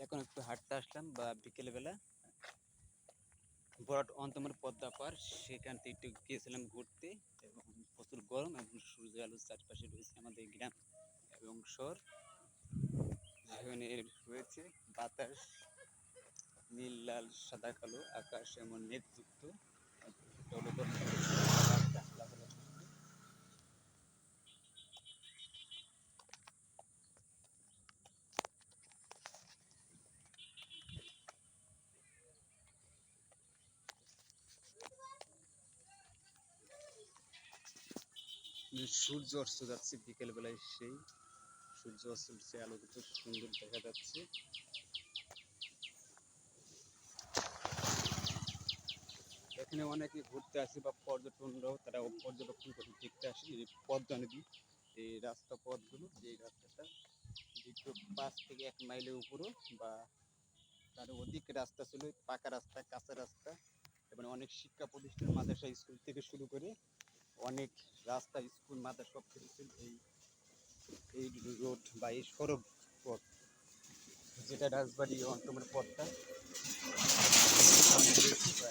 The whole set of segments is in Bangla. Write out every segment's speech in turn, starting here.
এখন একটু হাঁটতে আসলাম বা বিকেল বেলা বড় অন্তমের পদ্মা পার, সেখান থেকে একটু গিয়েছিলাম ঘুরতে এবং প্রচুর গরম এবং সূর্য আলোর চারপাশে রয়েছে আমাদের গ্রাম এবং শহর। যেখানে রয়েছে বাতাস নীল লাল সাদা কালো আকাশ এমন মেঘযুক্ত সূর্য অস্ত যাচ্ছে বিকেল বেলায়, সেই সূর্য অস্ত যাচ্ছে আলোকিত সুন্দর দেখা যাচ্ছে। এখানে অনেকে ঘুরতে আসে বা পর্যটনরাও তারা পর্যবেক্ষণ করে দেখতে আসে এই পদ্মা নদী, এই রাস্তা পথগুলো, যে রাস্তাটা দীর্ঘ 5 থেকে 1 মাইলের উপরও বা তার অধিক রাস্তা ছিল, পাকা রাস্তা কাঁচা রাস্তা এবং অনেক শিক্ষা প্রতিষ্ঠান মাদ্রাসা স্কুল থেকে শুরু করে অনেক রাস্তা স্কুল মাদ্রাসা সব কিছু ছিল এই রোড বা এই সড়ক পথ, যেটা রাজবাড়ি অন্তমের পথটা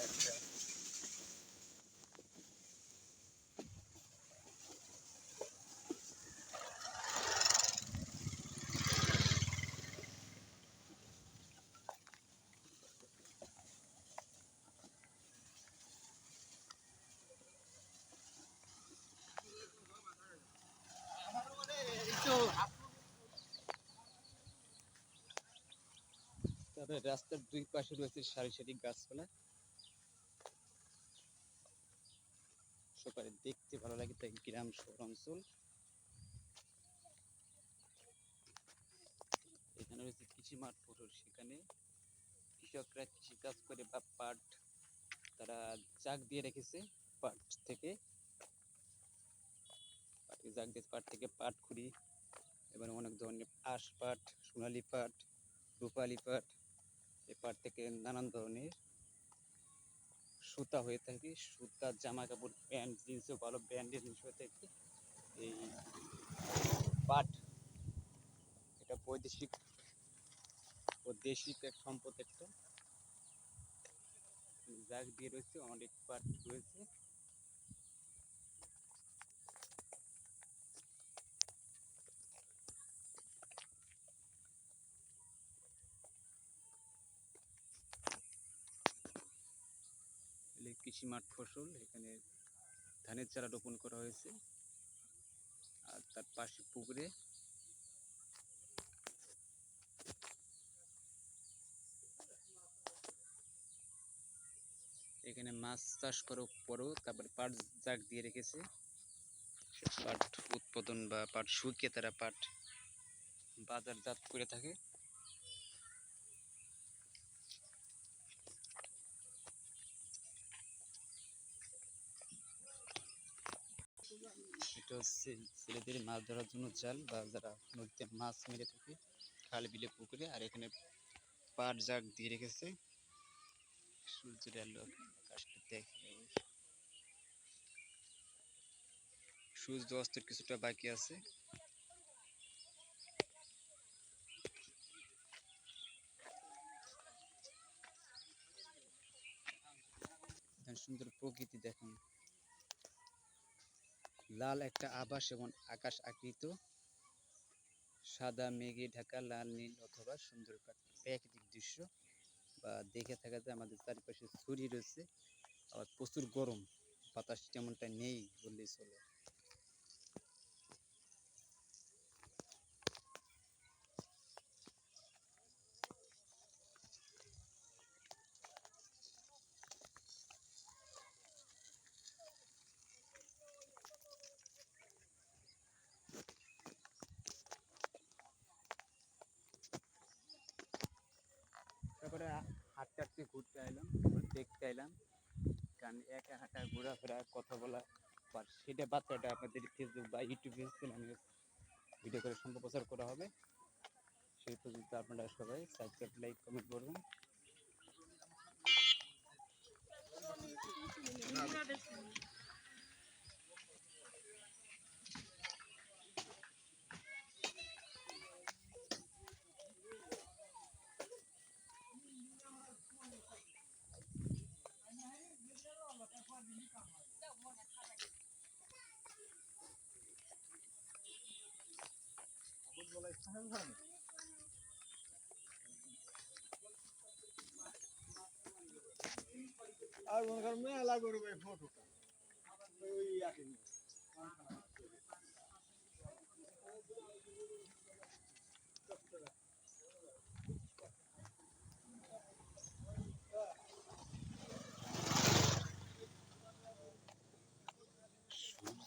একটা তবে রাস্তার দুই পাশে রয়েছে সারি সারি গাছপালা, সকালে দেখতে ভালো লাগে, তাই গ্রাম শহর অঞ্চল। এখানে রয়েছে কৃষি মাঠ ফসল, সেখানে কৃষকরা কৃষি কাজ করে বা পাট তারা জাগ দিয়ে রেখেছে, পাট থেকে পাট থেকে পাট খুঁড়ি এবং অনেক ধরনের আঁশ পাট, সোনালী পাট, রূপালী পাট, এই পাট থেকে নানান ধরনের সুতা হয়ে থাকে, সুতা জামা কাপড় প্যান্ট জিন্সও ভালো ব্র্যান্ডের জিনিস হয়ে থাকে। এই পাট এটা বৈদেশিক ও দেশিক এক সম্পদ, একটা জাগ দিয়ে রয়েছে, অনেক পাট রয়েছে। কৃষি মাঠ ফসল, এখানে ধানের চারা রোপণ করা হয়েছে আর তার পাশে পুকুরে এখানে মাছ চাষ করার পরেও তারপরে পাট জাগ দিয়ে রেখেছে, পাট উৎপাদন বা পাট শুকিয়ে তারা পাট বাজারজাত করে থাকে। এটা হচ্ছে ছেলেদের মাছ ধরার জন্য জাল, বা যারা নদীতে মাছ মেরে থাকে খাল বিলে পুকুরে, আর এখানে পাট জাগ দিয়ে রেখেছে। সূর্যের আলো আকাশটা দেখে, সূর্য অস্তের কিছুটা বাকি আছে। সুন্দর প্রকৃতি দেখুন, লাল একটা আভাস এবং আকাশ আকৃত, সাদা মেঘে ঢাকা, লাল নীল অথবা সুন্দর প্রাকৃতিক দৃশ্য বা দেখে থাকা যায়। আমাদের চারিপাশে ছড়িয়ে রয়েছে, আবার প্রচুর গরম, বাতাস তেমনটা নেই বললেই চলে। তারপরে হাঁটতে হাঁটতে ঘুরতে এলাম, দেখতে এলাম, কারণ একা হাঁটা ঘোরাফেরা কথা বলা বা সেটা বাচ্চাটা আপনাদের ফেসবুক বা ইউটিউবে চ্যানেলে ভিডিও করে সম্প্রচার করা হবে। সেই পর্যন্ত আপনারা সবাই সাবস্ক্রাইব লাইক কমেন্ট করবেন। আর মনে করেন মেলা করে ভাই ফটোটা ওই ইয়াকে নিয়ে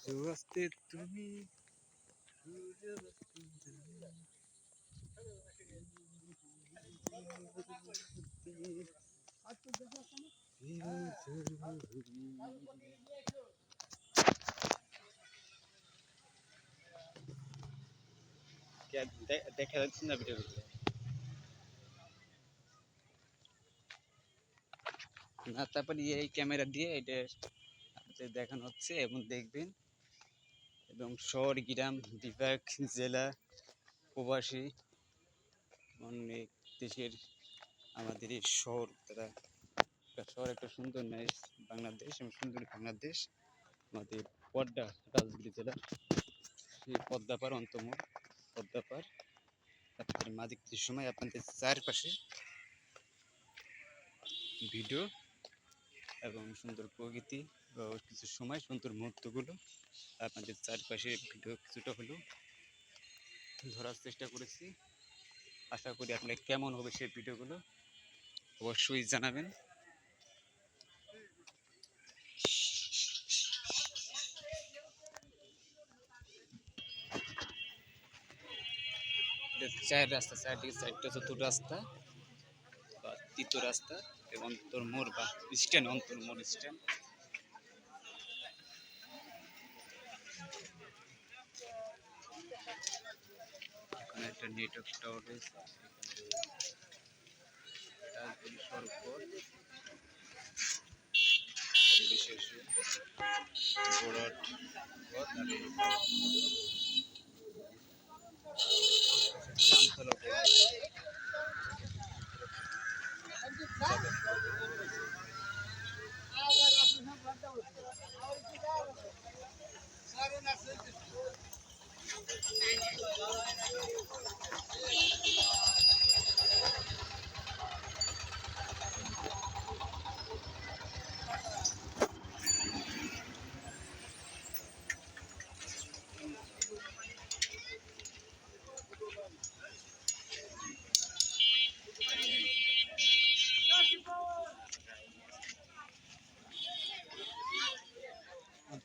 সূর্যাস্তে তুমি সূর্যাস্তে দেখা যাচ্ছে না ভিডিও না, তারপরে এই ক্যামেরা দিয়ে এটা আপনাদের দেখানো হচ্ছে এবং দেখবেন। এবং শহর, গ্রাম, বিভাগ, জেলা, প্রবাসী অনেক দেশের আমাদের এই শহর তারা শহর একটা সুন্দর নাইস বাংলাদেশ এবং সুন্দর বাংলাদেশ আমাদের পদ্মা রাজবাড়ী জেলার সেই পদ্মাপাড় অন্তমোড় পদ্মাপাড় আপনাদের মাঝে কিছু সময় আপনাদের চারপাশে ভিডিও এবং সুন্দর প্রকৃতি ও কিছু সময় সুন্দর মুহূর্তগুলো আপনাদের চারপাশে ভিডিও কিছুটা হলেও ধরার চেষ্টা করেছি। আশা করি আপনার কেমন হবে সেই ভিডিওগুলো অবশ্যই জানাবেন। চার রাস্তা, চারদিকে চারটা চতুর রাস্তা বা তৃতীয় রাস্তা এবং অন্তর্মোড় বা স্ট্যান্ড, অন্তর্মোড় স্ট্যান্ড। এখানে একটা নেটওয়ার্ক টাওয়ার রয়েছে, রাজবাড়ী সড়কপথ বিশেষ গোড়াট পথ আর চামতলা পথ।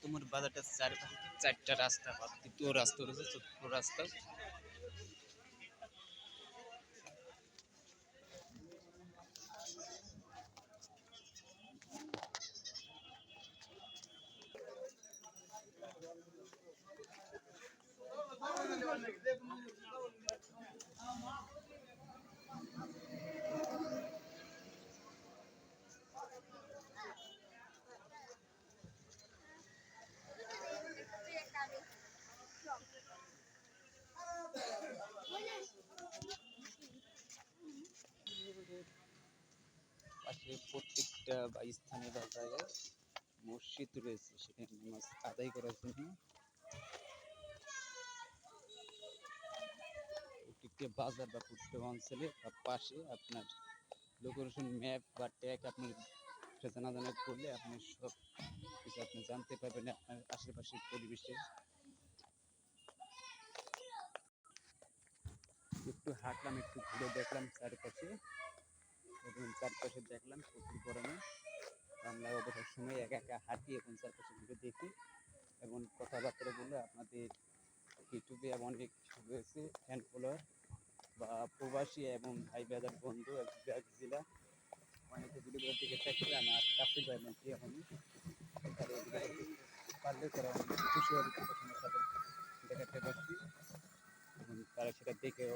তোমার বাজারটা চারপাশে চারটা রাস্তা বা তৃতীয় রাস্তা রয়েছে, চতুর্থ রাস্তা। পাশে প্রত্যেকটা বা স্থানে বা জায়গায় মসজিদ রয়েছে, সেখানে নামাজ আদায় করার জন্য। প্রত্যেকটা বাজার বা প্রত্যেকটা অঞ্চলে বা পাশে আপনার লোকেশন ম্যাপ বা ট্যাগ আপনি জানা করলে আপনি সব কিছু আপনি জানতে পারবেন আপনার আশেপাশের পরিবেশের। একটু হাঁটলাম, একটু ঘুরে দেখলাম চারপাশে এবং চারপাশে দেখলাম প্রচুর গরমে আমরা অবসর সময় একা একা হাঁটি এবং চারপাশে ঘুরে দেখি এবং কথাবার্তা বলে আপনাদের ইউটিউবে অনেক রয়েছে ফ্যান ফলোয়ার বা প্রবাসী এবং ভাই ব্রাদার বন্ধু বিভাগ জেলা অনেকে ভিডিওগুলো দেখে থাকলে আমার কাছের ভাই বোন প্রিয় আমি পারলে তারা অনেক খুশি হবে তাদের দেখাতে পারছি এবং তারা সেটা দেখে